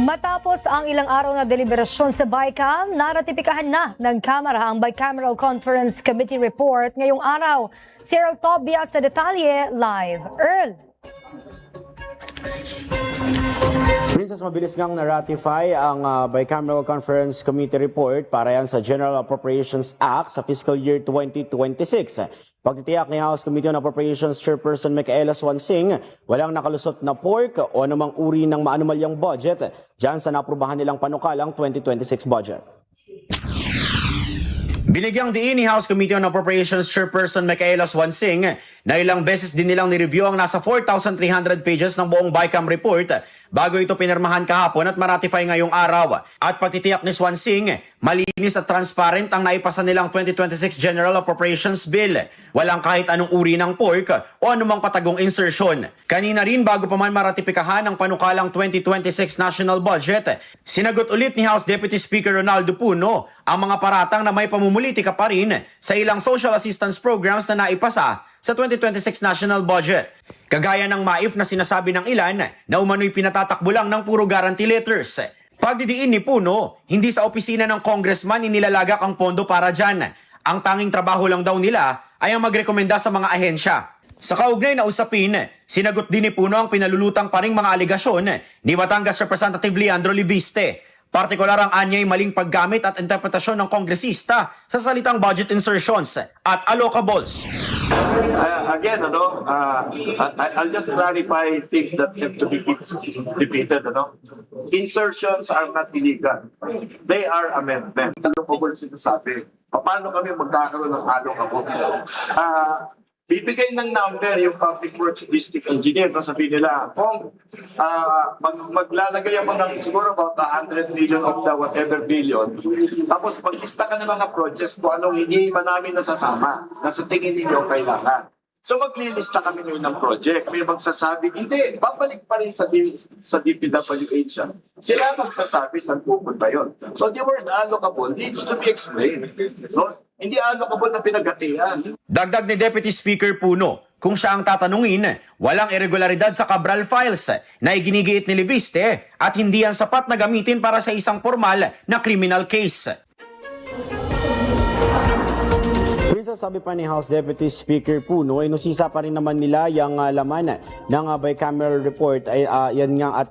Matapos ang ilang araw na deliberasyon sa BICAM, naratipikahan na ng Kamara ang Bicameral Conference Committee Report ngayong araw. Si Earl Tobias sa detalye live. Earl! Princess, mabilis ngang na-ratify ang Bicameral Conference Committee Report para yan sa General Appropriations Act sa fiscal year 2026. Pagtitiyak ni House Committee on Appropriations Chairperson Micaela Swansing, walang nakalusot na pork o anumang uri ng maanumalyang budget dyan sa naprubahan nilang panukalang 2026 budget. Binigyang diin ni House Committee on Appropriations Chairperson Micaela Swansing na ilang beses din nilang nireview ang nasa 4,300 pages ng buong BICAM report bago ito pinirmahan kahapon at maratify ngayong araw. At pagtitiyak ni Swansing, malinis at transparent ang naipasa nilang 2026 General Appropriations Bill. Walang kahit anong uri ng pork o anumang patagong insertion. Kanina rin bago pa man maratipikahan ang panukalang 2026 National Budget, sinagot ulit ni House Deputy Speaker Ronaldo Puno ang mga paratang na may pamumulitika pa rin sa ilang social assistance programs na naipasa sa 2026 National Budget. Kagaya ng MAIF na sinasabi ng ilan na umano'y pinatatakbo lang ng puro guarantee letters. Pagdidiin ni Puno, hindi sa opisina ng congressman inilalagak ang pondo para dyan. Ang tanging trabaho lang daw nila ay ang magrekomenda sa mga ahensya. Sa kaugnay na usapin, sinagot din ni Puno ang pinalulutang pa ring mga aligasyon ni Batangas Representative Leandro Liviste. Partikular ang anyay maling paggamit at interpretasyon ng kongresista sa salitang budget insertions at allocables. Again, I'll just clarify things that have to be repeated. Insertions are not illegal. They are amendments. Allocable sinasabi. Paano kami magkakaroon ng allocable? Bibigay ng number yung Public Works District Engineer. Sabihin nila, kung maglalagay ako ng siguro about 100 million of the whatever billion, tapos maglista ka ng mga projects kung anong hindi man namin nasasama na sa tingin ninyo kailangan. So maglilista kami ngayon ng project. May magsasabi, hindi, babalik pa rin sa DPWH. Sila magsasabi saan pupunta yun. So the word allocable needs to be explained. So, hindi allocable na pinaghatian. Dagdag ni Deputy Speaker Puno, kung siya ang tatanungin, walang irregularidad sa Cabral files na iginigiit ni Liviste at hindi yan sapat na gamitin para sa isang formal na criminal case. Sabi pa ni House Deputy Speaker Puno, inusisa pa rin naman nila yung laman ng bicameral report ay yan nga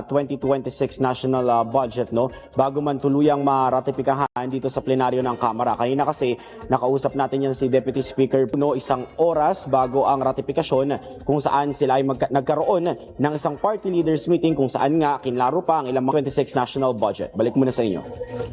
2026 national budget bago man tuluyang maratipikahan dito sa plenaryo ng Kamara. Kanina kasi nakausap natin yan si Deputy Speaker Puno isang oras bago ang ratifikasyon kung saan sila ay nagkaroon ng isang party leaders meeting kung saan nga kinlaro pa ang ilang 26 national budget. Balik muna sa inyo.